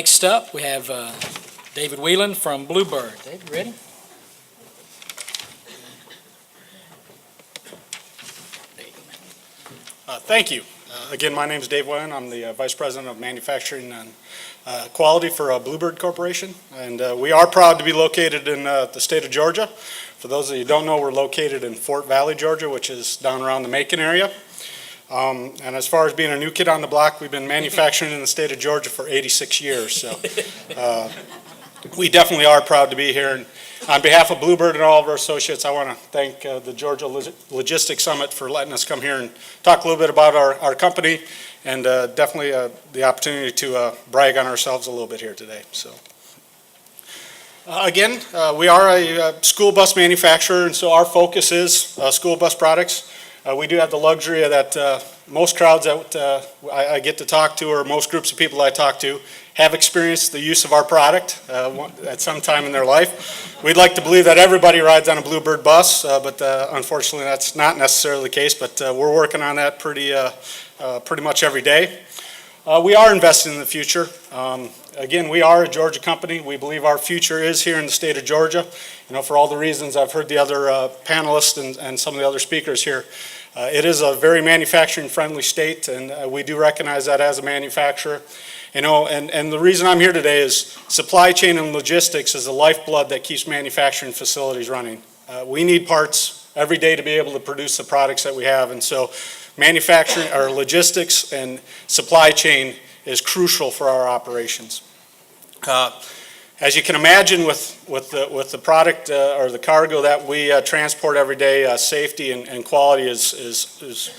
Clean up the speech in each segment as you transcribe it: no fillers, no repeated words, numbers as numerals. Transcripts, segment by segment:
Next up, we have David Whelan from Bluebird. David, ready? Thank you. Again, my name is Dave Whelan. I'm the Vice President of Manufacturing and Quality for Bluebird Corporation. And we are proud to be located in the state of Georgia. For those of you who don't know, we're located in Fort Valley, Georgia, which is down around the Macon area. And as far as being a new kid on the block, we've been manufacturing in the state of Georgia for 86 years. So we definitely are proud to be here. And on behalf of Bluebird and all of our associates, I want to thank the Georgia Logistics Summit for letting us come here and talk a little bit about our company, and definitely the opportunity to brag on ourselves a little bit here today. So again, we are a school bus manufacturer, and so our focus is school bus products. We do have the luxury of that most crowds that I get to talk to, or most groups of people I talk to, have experienced the use of our product at some time in their life. We'd like to believe that everybody rides on a Bluebird bus, but unfortunately that's not necessarily the case, but we're working on that pretty much every day. We are investing in the future. Again, we are a Georgia company. We believe our future is here in the state of Georgia. You know, for all the reasons I've heard the other panelists and some of the other speakers here. It is a very manufacturing-friendly state, and we do recognize that as a manufacturer. You know, and the reason I'm here today is supply chain and logistics is the lifeblood that keeps manufacturing facilities running. We need parts every day to be able to produce the products that we have, and so manufacturing, or logistics and supply chain is crucial for our operations. As you can imagine, with the product or the cargo that we transport every day, safety and quality is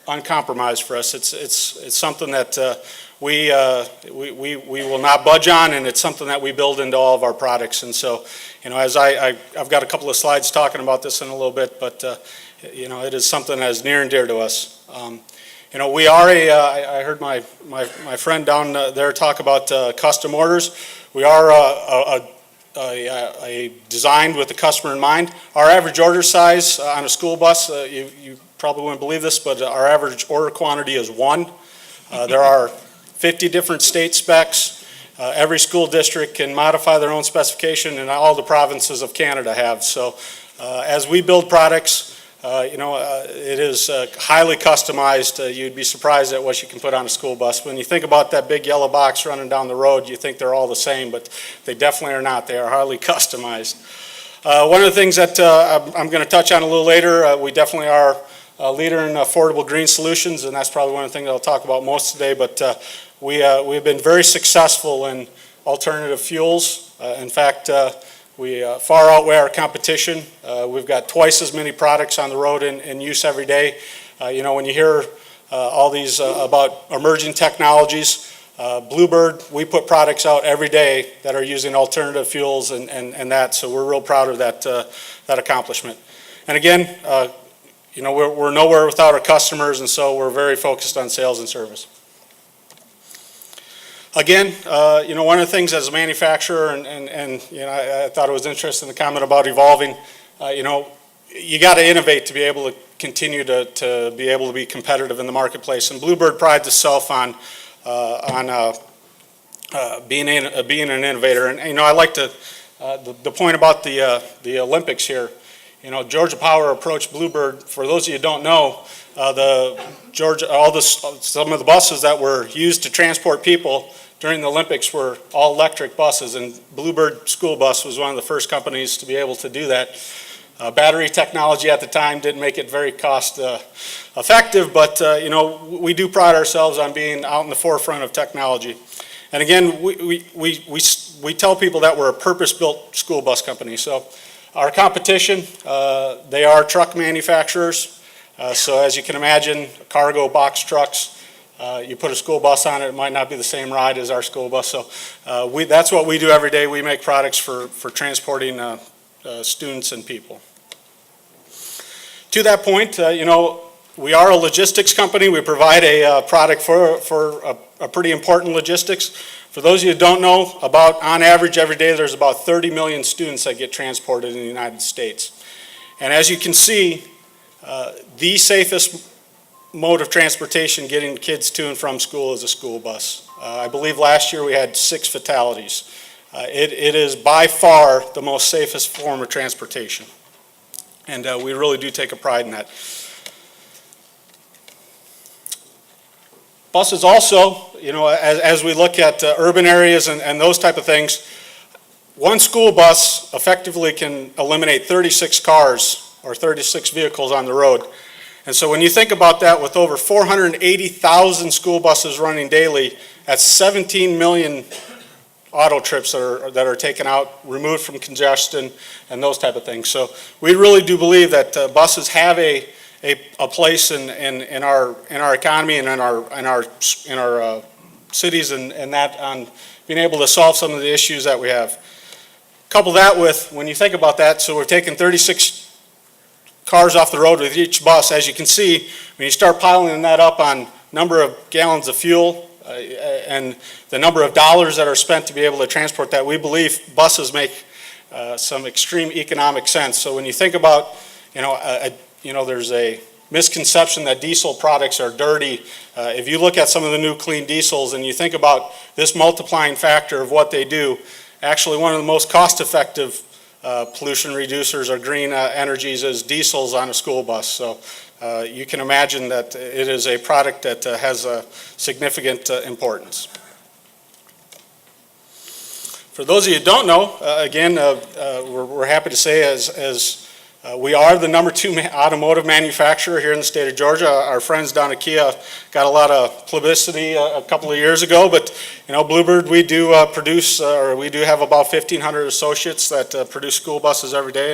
uncompromised for us. It's something that we will not budge on, and it's something that we build into all of our products. And so, you know, as I've got a couple of slides talking about this in a little bit, but you know, it is something that is near and dear to us. You know, we are I heard my friend down there talk about custom orders. We are designed with the customer in mind. Our average order size on a school bus, you probably wouldn't believe this, but our average order quantity is 1. There are 50 different state specs. Every school district can modify their own specification, and all the provinces of Canada have. So as we build products, you know, it is highly customized. You'd be surprised at what you can put on a school bus. When you think about that big yellow box running down the road, you think they're all the same, but they definitely are not. They are highly customized. One of the things that I'm going to touch on a little later, we definitely are a leader in affordable green solutions, and that's probably one of the things I'll talk about most today, but we've been very successful in alternative fuels. In fact, we far outweigh our competition. We've got twice as many products on the road in use every day. You know, when you hear all these about emerging technologies, Bluebird, we put products out every day that are using alternative fuels and that, so we're real proud of that accomplishment. And again, you know, we're nowhere without our customers, and so we're very focused on sales and service. Again, you know, one of the things as a manufacturer, and you know, I thought it was interesting, the comment about evolving. You know, you got to innovate to be able to continue to be able to be competitive in the marketplace. And Bluebird prides itself on being an innovator. And you know, I like to the point about the Olympics here. You know, Georgia Power approached Bluebird. For those of you who don't know, some of the buses that were used to transport people during the Olympics were all electric buses, and Bluebird School Bus was one of the first companies to be able to do that. Battery technology at the time didn't make it very cost effective, but you know, we do pride ourselves on being out in the forefront of technology. And again, we tell people that we're a purpose-built school bus company. So our competition, they are truck manufacturers. So as you can imagine, cargo box trucks, you put a school bus on it, it might not be the same ride as our school bus. So that's what we do every day. We make products for transporting students and people. To that point, you know, we are a logistics company. We provide a product for a pretty important logistics. For those of you who don't know, on average every day there's about 30 million students that get transported in the United States. And as you can see, the safest mode of transportation getting kids to and from school is a school bus. I believe last year we had 6 fatalities. It is by far the most safest form of transportation, and we really do take a pride in that. Buses also, as we look at urban areas and those type of things, one school bus effectively can eliminate 36 cars or 36 vehicles on the road. And so when you think about that, with over 480,000 school buses running daily, that's 17 million auto trips that are taken out, removed from congestion, and those type of things. So we really do believe that buses have a place in our economy and in our cities, and that on being able to solve some of the issues that we have. Couple that with, when you think about that, so we're taking 36 cars off the road with each bus. As you can see, when you start piling that up on number of gallons of fuel and the number of dollars that are spent to be able to transport that, we believe buses make some extreme economic sense. So when you think about, there's a misconception that diesel products are dirty. If you look at some of the new clean diesels and you think about this multiplying factor of what they do, actually one of the most cost-effective pollution reducers or green energies is diesels on a school bus. So you can imagine that it is a product that has a significant importance. For those of you who don't know, again, we're happy to say as we are the #2 automotive manufacturer here in the state of Georgia. Our friends down at Kia got a lot of publicity a couple of years ago, but Bluebird, we do produce, or we do have about 1,500 associates that produce school buses every day,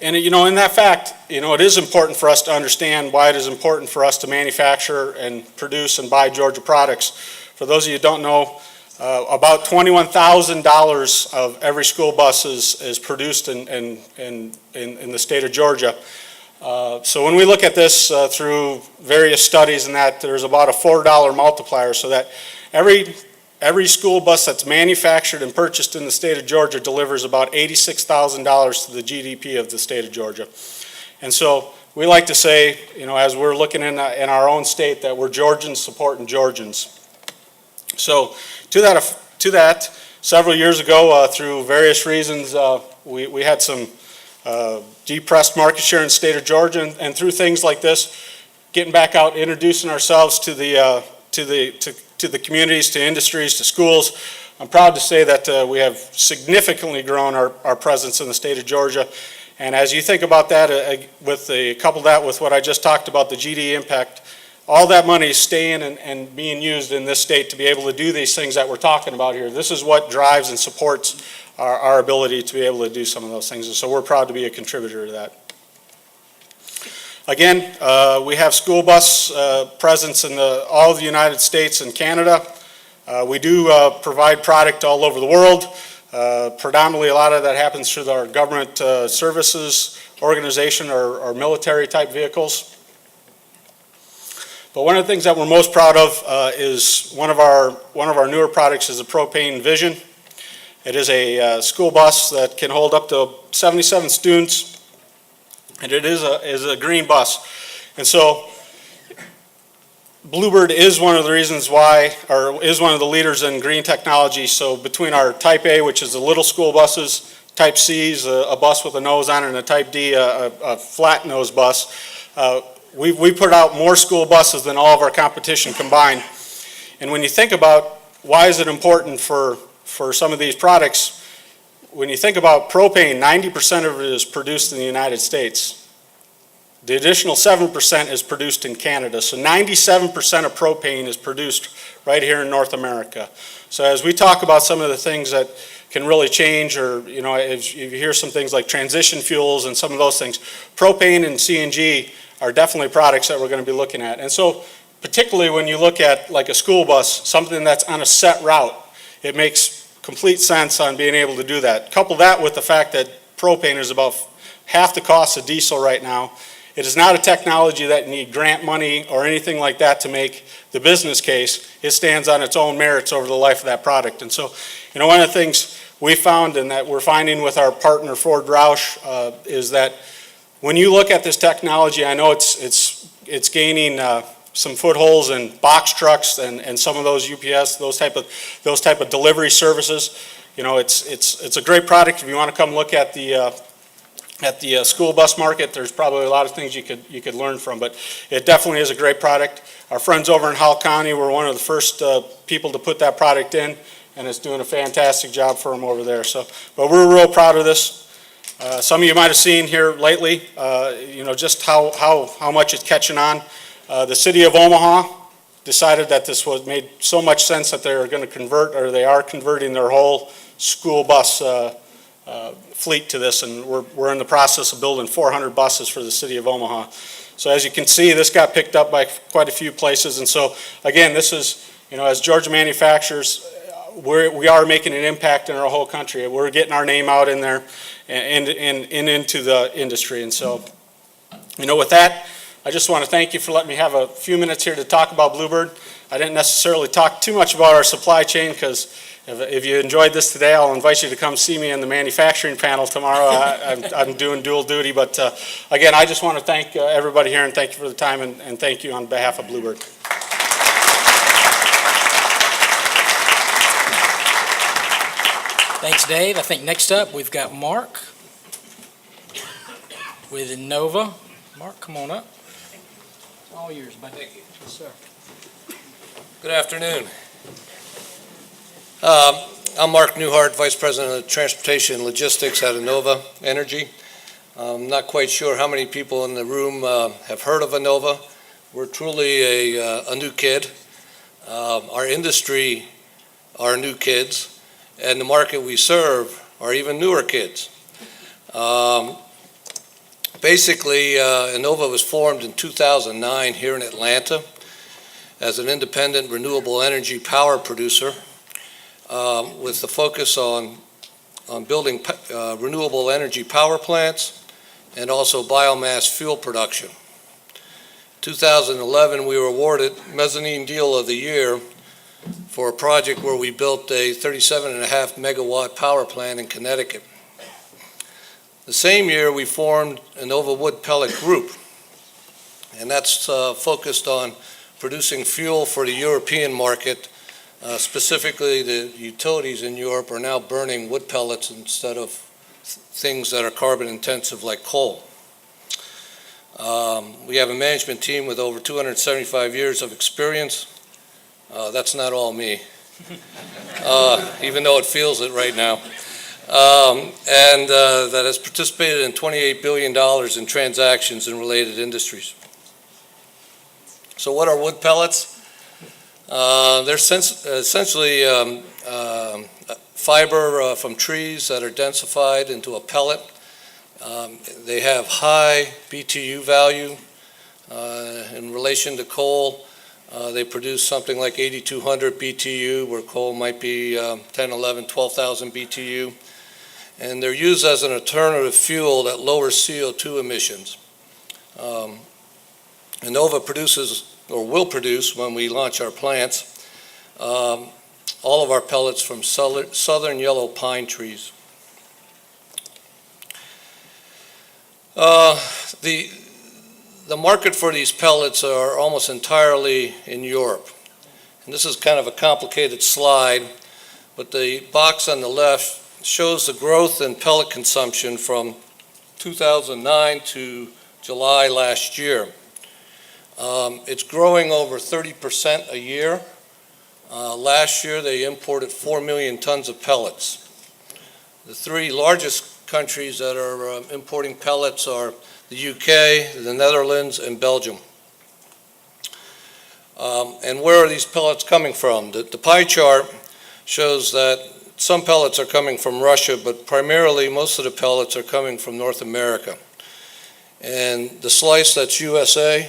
and in that fact, it is important for us to understand why it is important for us to manufacture and produce and buy Georgia products. For those of you who don't know, about $21,000 of every school bus is produced in the state of Georgia. So when we look at this through various studies and that, there's about a $4 multiplier, so that every school bus that's manufactured and purchased in the state of Georgia delivers about $86,000 to the GDP of the state of Georgia. And so we like to say, as we're looking in our own state, that we're Georgians supporting Georgians. So to that, several years ago, through various reasons, we had some depressed market share in the state of Georgia, and through things like this, getting back out, introducing ourselves to the communities, to industries, to schools. I'm proud to say that we have significantly grown our presence in the state of Georgia. And as you think about that, couple that with what I just talked about, the GDP impact, all that money is staying and being used in this state to be able to do these things that we're talking about here. This is what drives and supports our ability to be able to do some of those things. And so we're proud to be a contributor to that. Again, we have school bus presence in all of the United States and Canada. We do provide product all over the world. Predominantly, a lot of that happens through our government services organization or military type vehicles. But one of the things that we're most proud of is one of our newer products is the Propane Vision. It is a school bus that can hold up to 77 students, and it is a green bus. And so Bluebird is one of the reasons why, or is one of the leaders in green technology. So between our Type A, which is the little school buses, Type C is a bus with a nose on it, and a Type D, a flat nose bus, we put out more school buses than all of our competition combined. And when you think about why is it important for some of these products, when you think about propane, 90% of it is produced in the United States. The additional 7% is produced in Canada. So 97% of propane is produced right here in North America. So as we talk about some of the things that can really change, or if you hear some things like transition fuels and some of those things, propane and CNG are definitely products that we're going to be looking at. And so particularly when you look at like a school bus, something that's on a set route, it makes complete sense on being able to do that. Couple that with the fact that propane is about half the cost of diesel right now. It is not a technology that you need grant money or anything like that to make the business case. It stands on its own merits over the life of that product. And so, one of the things we found and that we're finding with our partner Ford Roush is that when you look at this technology, I know it's gaining some footholds in box trucks and some of those UPS, those type of delivery services. You know, it's a great product. If you want to come look at the school bus market, there's probably a lot of things you could learn from, but it definitely is a great product. Our friends over in Howell County were one of the first people to put that product in, and it's doing a fantastic job for them over there. So, but we're real proud of this. Some of you might have seen here lately, you know, just how much it's catching on. The city of Omaha decided that this made so much sense that they're going to convert, or they are converting their whole school bus fleet to this, and we're in the process of building 400 buses for the city of Omaha. So as you can see, this got picked up by quite a few places, and so again, this is, you know, as Georgia manufacturers, we are making an impact in our whole country. We're getting our name out in there and into the industry, and so, you know, with that, I just want to thank you for letting me have a few minutes here to talk about Bluebird. I didn't necessarily talk too much about our supply chain, because if you enjoyed this today, I'll invite you to come see me in the manufacturing panel tomorrow. I'm doing dual duty, but again, I just want to thank everybody here, and thank you for the time, and thank you on behalf of Bluebird. Thanks, Dave. I think next up we've got Mark with Enova. Mark, come on up. It's all yours, buddy. Thank you. Yes, sir. Good afternoon. I'm Mark Newhart, Vice President of Transportation and Logistics at Enova Energy. I'm not quite sure how many people in the room have heard of Enova. We're truly a new kid. Our industry are new kids, and the market we serve are even newer kids. Basically, Enova was formed in 2009 here in Atlanta as an independent renewable energy power producer, with the focus on building renewable energy power plants and also biomass fuel production. 2011, we were awarded Mezzanine Deal of the Year for a project where we built a 37.5 megawatt power plant in Connecticut. The same year, we formed Enova Wood Pellet Group, and that's focused on producing fuel for the European market. Specifically, the utilities in Europe are now burning wood pellets instead of things that are carbon intensive like coal. We have a management team with over 275 years of experience. That's not all me, even though it feels it right now. And that has participated in $28 billion in transactions in related industries. So what are wood pellets? They're essentially fiber from trees that are densified into a pellet. They have high BTU value in relation to coal. They produce something like 8,200 BTU, where coal might be 10, 11, 12,000 BTU. And they're used as an alternative fuel that lowers CO2 emissions. Enova produces, or will produce when we launch our plants, all of our pellets from southern yellow pine trees. The market for these pellets are almost entirely in Europe. And this is kind of a complicated slide, but the box on the left shows the growth in pellet consumption from 2009 to July last year. It's growing over 30% a year. Last year, they imported 4 million tons of pellets. The three largest countries that are importing pellets are the UK, the Netherlands, and Belgium. And where are these pellets coming from? The pie chart shows that some pellets are coming from Russia, but primarily most of the pellets are coming from North America. And the slice that's USA,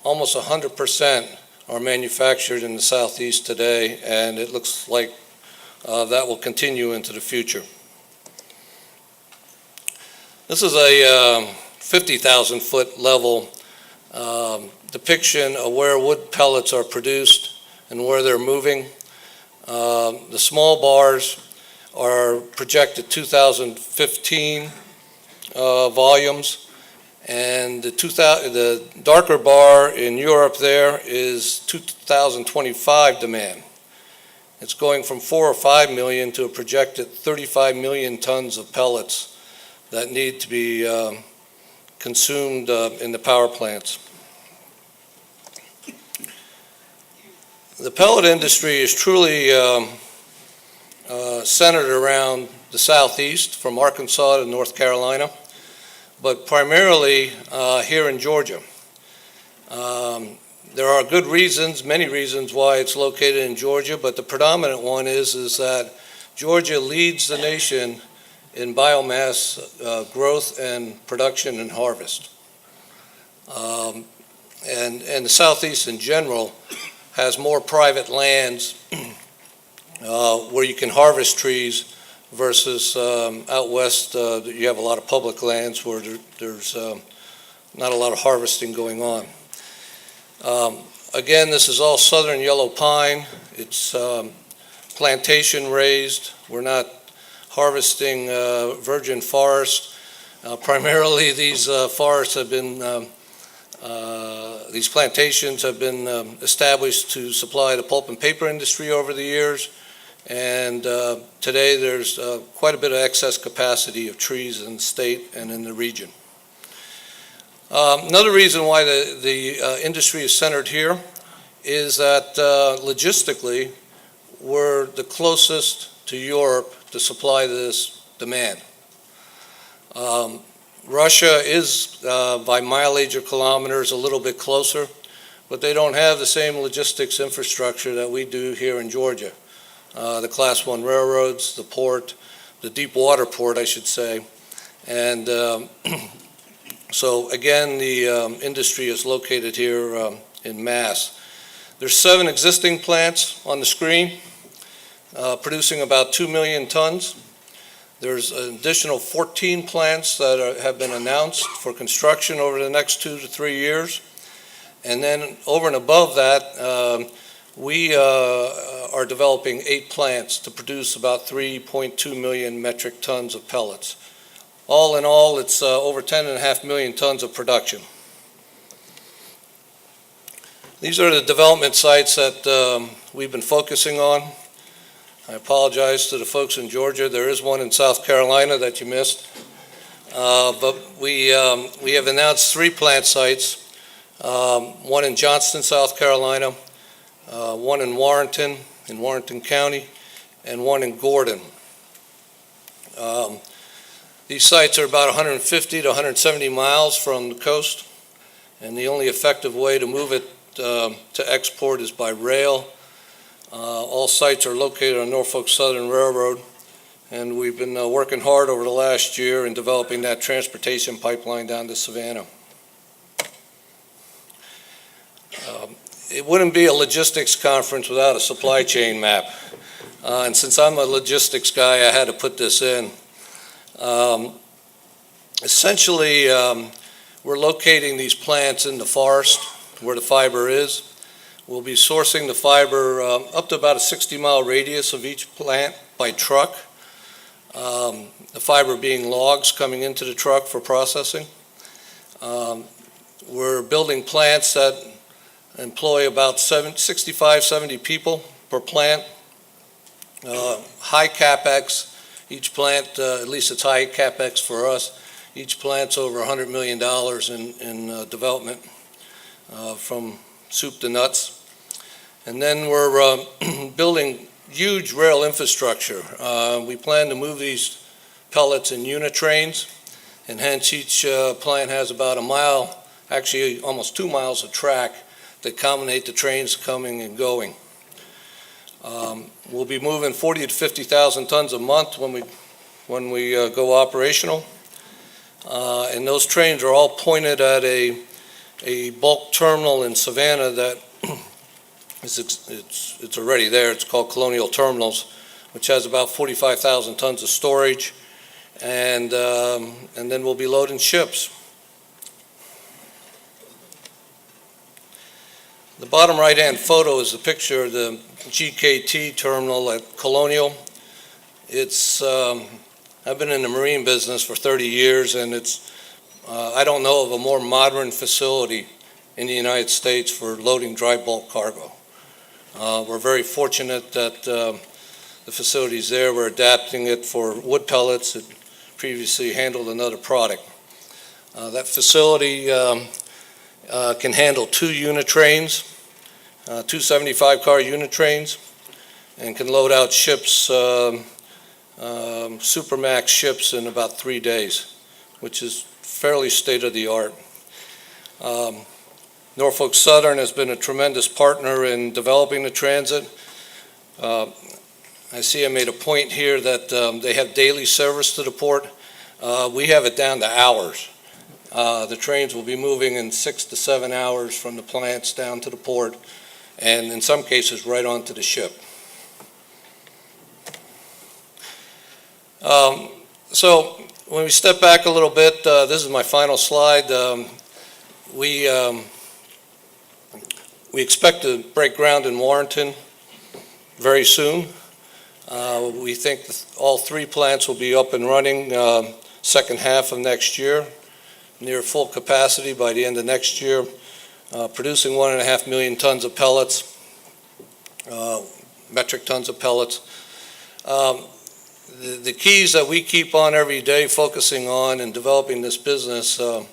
almost 100% are manufactured in the Southeast today, and it looks like that will continue into the future. This is a 50,000 foot level depiction of where wood pellets are produced and where they're moving. The small bars are projected 2015 volumes, And the darker bar in Europe there is 2025 demand. It's going from 4 or 5 million to a projected 35 million tons of pellets that need to be consumed in the power plants. The pellet industry is truly centered around the southeast, from Arkansas to North Carolina, but primarily here in Georgia. There are good reasons, many reasons why it's located in Georgia, but the predominant one is that Georgia leads the nation in biomass growth and production and harvest. And the southeast in general has more private lands where you can harvest trees versus out west you have a lot of public lands where there's not a lot of harvesting going on. Again, this is all southern yellow pine. It's plantation raised. We're not harvesting virgin forest. Primarily these forests have been these plantations have been established to supply the pulp and paper industry over the years, and today there's quite a bit of excess capacity of trees in the state and in the region. Another reason why the industry is centered here is that logistically we're the closest to Europe to supply this demand. Russia is, by mileage or kilometers, a little bit closer, but they don't have the same logistics infrastructure that we do here in Georgia. The Class 1 railroads, the port, the deep water port, I should say. And so, again, the industry is located here in Mass. There's 7 existing plants on the screen, producing about 2 million tons. There's an additional 14 plants that have been announced for construction over the next 2 to 3 years. And then over and above that, we are developing 8 plants to produce about 3.2 million metric tons of pellets. All in all, it's over 10.5 million tons of production. These are the development sites that we've been focusing on. I apologize to the folks in Georgia. There is one in South Carolina that you missed. But we have announced 3 plant sites, one in Johnston, South Carolina, one in Warrenton County, and one in Gordon. These sites are about 150 to 170 miles from the coast, and the only effective way to move it to export is by rail. All sites are located on Norfolk Southern Railroad, and we've been working hard over the last year in developing that transportation pipeline down to Savannah. It wouldn't be a logistics conference without a supply chain map, and since I'm a logistics guy, I had to put this in. Essentially, we're locating these plants in the forest where the fiber is. We'll be sourcing the fiber up to about a 60-mile radius of each plant by truck, the fiber being logs coming into the truck for processing. We're building plants that employ about 65, 70 people per plant. High CapEx. Each plant, at least it's high CapEx for us, each plant's over $100 million in development from soup to nuts. And then we're building huge rail infrastructure. We plan to move these pellets in unit trains, and hence each plant has about a mile, actually almost 2 miles of track that accommodate the trains coming and going. We'll be moving 40 to 50,000 tons a month when we go operational. And those trains are all pointed at a bulk terminal in Savannah that it's already there. It's called Colonial Terminals, which has about 45,000 tons of storage, and then we'll be loading ships. The bottom right-hand photo is a picture of the GKT terminal at Colonial. It's I've been in the marine business for 30 years, and it's I don't know of a more modern facility in the United States for loading dry bulk cargo. We're very fortunate that the facilities there, we're adapting it for wood pellets that previously handled another product. That facility can handle 2 unit trains, 2 75-car unit trains, and can load out ships, Supermax ships in about 3 days, which is fairly state-of-the-art. Norfolk Southern has been a tremendous partner in developing the transit. I see I made a point here that they have daily service to the port. We have it down to hours. The trains will be moving in 6 to 7 hours from the plants down to the port, and in some cases right onto the ship. So when we step back a little bit, this is my final slide. We expect to break ground in Warrenton very soon. We think all 3 plants will be up and running second half of next year, near full capacity by the end of next year, producing 1.5 million tons of pellets, metric tons of pellets. The keys that we keep on every day focusing on and developing this business are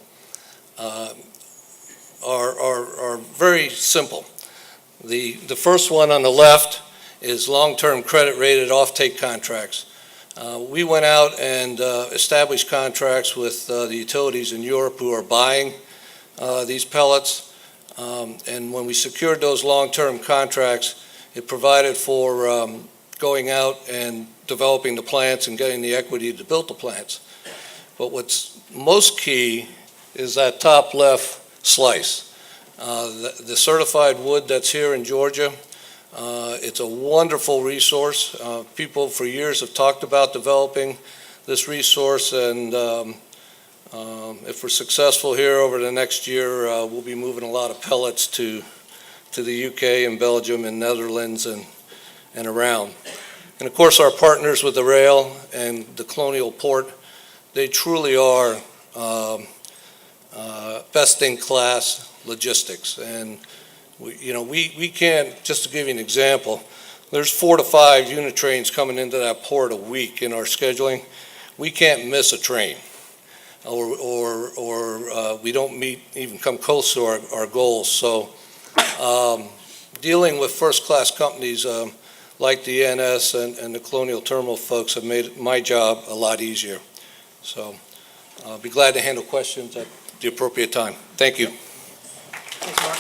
very simple. The first one on the left is long-term credit-rated offtake contracts. We went out and established contracts with the utilities in Europe who are buying these pellets. And when we secured those long-term contracts, it provided for going out and developing the plants and getting the equity to build the plants. But what's most key is that top left slice. The certified wood that's here in Georgia, it's a wonderful resource. People for years have talked about developing this resource, and if we're successful here over the next year, we'll be moving a lot of pellets to the UK and Belgium and Netherlands and around. And of course, our partners with the rail and the Colonial Port, they truly are best-in-class logistics. And we can't, just to give you an example, there's 4 to 5 unit trains coming into that port a week in our scheduling. We can't miss a train, or we don't even come close to our goals. So dealing with first-class companies like the NS and the Colonial Terminal folks have made my job a lot easier. So I'll be glad to handle questions at the appropriate time. Thank you. Thanks, Mark.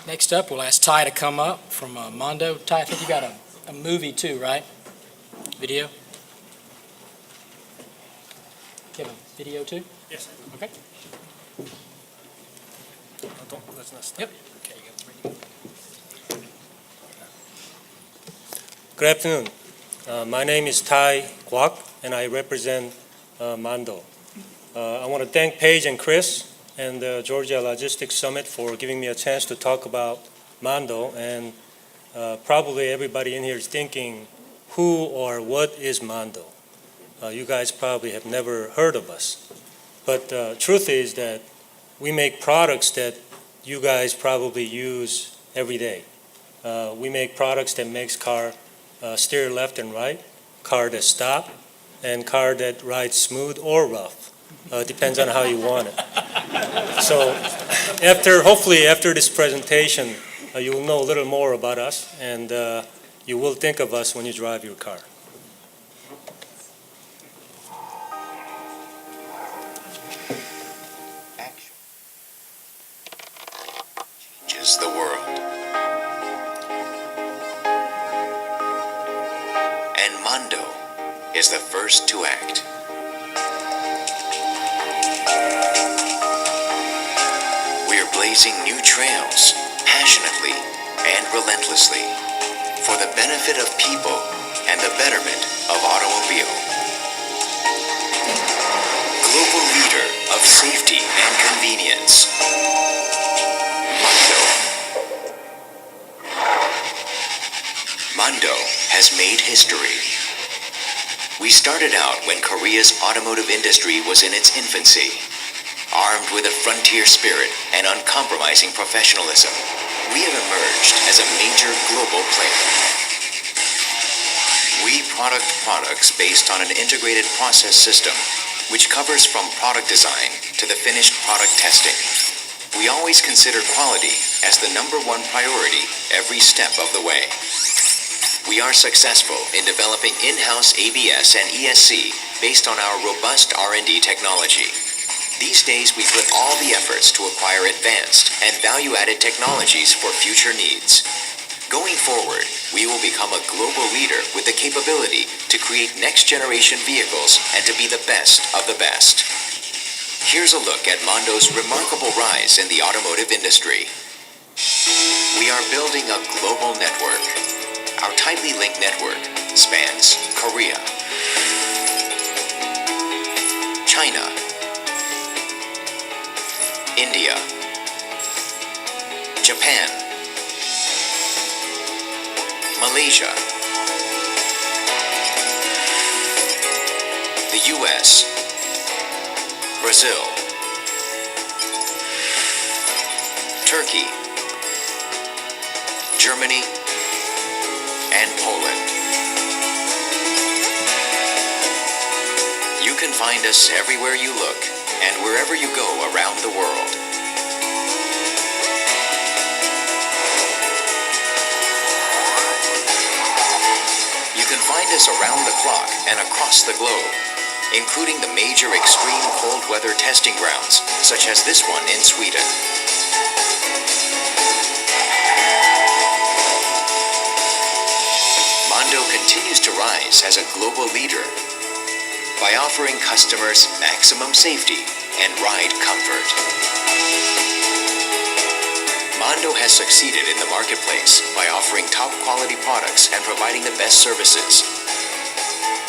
Next up, we'll ask Ty to come up from Mando. Ty, I think you got a movie too, right? Video? You have a video too? Yes. Okay. Let's not stop. Yep. Okay, you got 3. Good afternoon. My name is Kwak, and I represent Mando. I want to thank Paige and Chris and the Georgia Logistics Summit for giving me a chance to talk about Mando. And probably everybody in here is thinking, who or what is Mando? You guys probably have never heard of us. But the truth is that we make products that you guys probably use every day. We make products that makes car steer left and right, car that stop, and car that rides smooth or rough. Depends on how you want it. So hopefully after this presentation, you will know a little more about us, and you will think of us when you drive your car. Changes the world. And Mando is the first to act. We are blazing new trails, passionately and relentlessly, for the benefit of people and the betterment of automobile. Global leader of safety and convenience. Mando has made history. We started out when Korea's automotive industry was in its infancy. Armed with a frontier spirit and uncompromising professionalism, we have emerged as a major global player. We product products based on an integrated process system, which covers from product design to the finished product testing. We always consider quality as the #1 priority every step of the way. We are successful in developing in-house ABS and ESC based on our robust R&D technology. These days, we put all the efforts to acquire advanced and value-added technologies for future needs. Going forward, we will become a global leader with the capability to create next-generation vehicles and to be the best of the best. Here's a look at Mando's remarkable rise in the automotive industry. We are building a global network. Our tightly linked network spans Korea, China, India, Japan, Malaysia, the US, Brazil, Turkey, Germany, and Poland. You can find us everywhere you look and wherever you go around the world. You can find us around the clock and across the globe, including the major extreme cold weather testing grounds, such as this one in Sweden. Mando continues to rise as a global leader by offering customers maximum safety and ride comfort. Mando has succeeded in the marketplace by offering top quality products and providing the best services.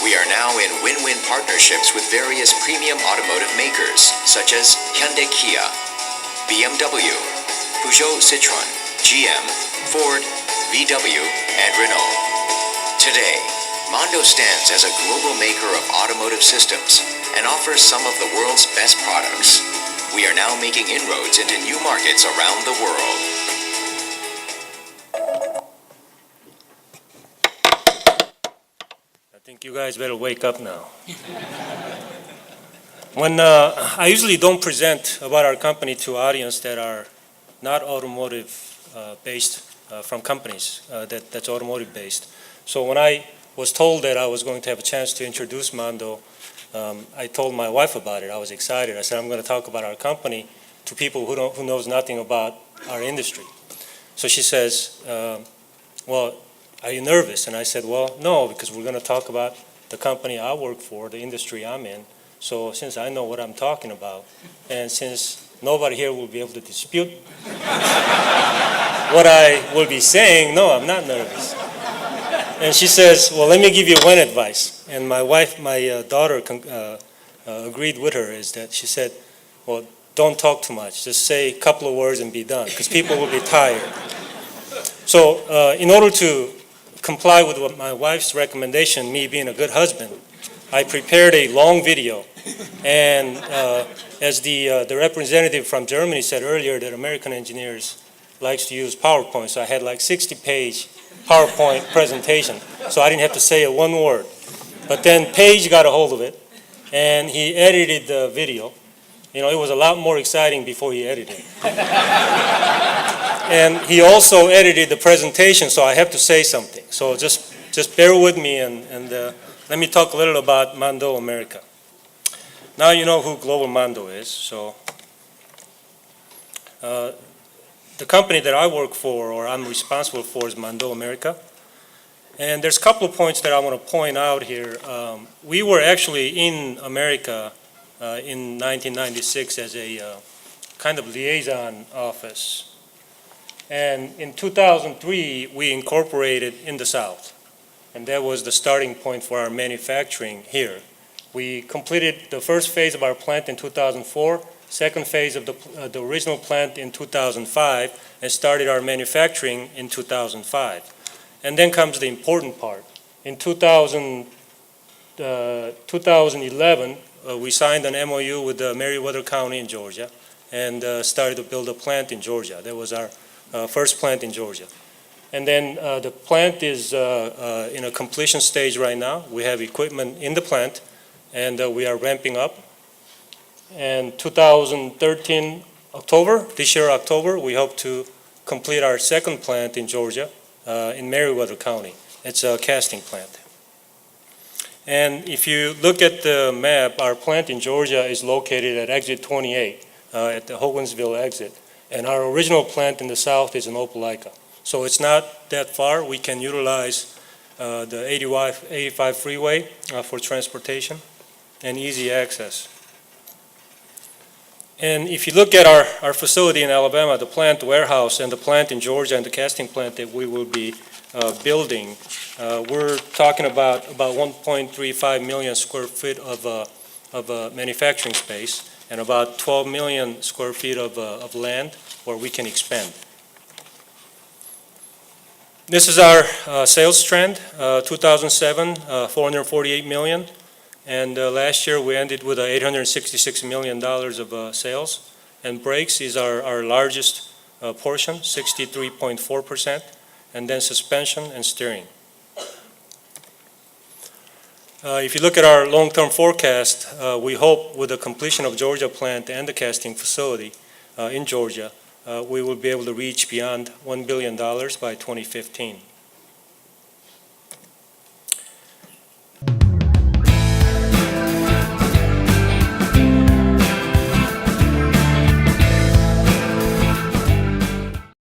We are now in win-win partnerships with various premium automotive makers such as Hyundai Kia, BMW, Peugeot Citroën, GM, Ford, VW, and Renault. Today, Mando stands as a global maker of automotive systems and offers some of the world's best products. We are now making inroads into new markets around the world. I think you guys better wake up now. I usually don't present about our company to audience that are not automotive based from companies that's automotive based. So when I was told that I was going to have a chance to introduce Mando, I told my wife about it. I was excited. I said, I'm going to talk about our company to people who knows nothing about our industry. So she says, well, are you nervous? And I said, well, no, because we're going to talk about the company I work for, the industry I'm in. So since I know what I'm talking about, and since nobody here will be able to dispute what I will be saying, no, I'm not nervous. And she says, well, let me give you one advice. And my daughter agreed with her, is that she said, well, don't talk too much. Just say a couple of words and be done, because people will be tired. So in order to comply with what my wife's recommendation, me being a good husband, I prepared a long video. And as the representative from Germany said earlier, that American engineers likes to use PowerPoint. So I had like 60-page PowerPoint presentation. So I didn't have to say a one word. But then Paige got a hold of it, and he edited the video. You know, it was a lot more exciting before he edited it. And he also edited the presentation, so I have to say something. So just bear with me, and let me talk a little about Mando America. Now you know who Global Mando is. So the company that I work for, or I'm responsible for, is Mando America. And there's a couple of points that I want to point out here. We were actually in America in 1996 as a kind of liaison office. And in 2003, we incorporated in the South. And that was the starting point for our manufacturing here. We completed the first phase of our plant in 2004, second phase of the original plant in 2005, and started our manufacturing in 2005. And then comes the important part. In the 2011, we signed an MOU with Meriwether County in Georgia and started to build a plant in Georgia. That was our first plant in Georgia. And then the plant is in a completion stage right now. We have equipment in the plant, and we are ramping up. And 2013 October, this year October, we hope to complete our second plant in Georgia, in Meriwether County. It's a casting plant. And if you look at the map, our plant in Georgia is located at exit 28, at the Hogansville exit. And our original plant in the south is in Opelika. So it's not that far. We can utilize the 85 freeway for transportation and easy access. And if you look at our facility in Alabama, the plant warehouse and the plant in Georgia and the casting plant that we will be building, we're talking about 1.35 million square feet of manufacturing space and about 12 million square feet of land where we can expand. This is our sales trend. 2007, 448 million. And last year we ended with $866 million of sales. And brakes is our largest portion, 63.4%. And then suspension and steering. If you look at our long-term forecast, we hope with the completion of Georgia plant and the casting facility in Georgia, we will be able to reach beyond $1 billion by 2015.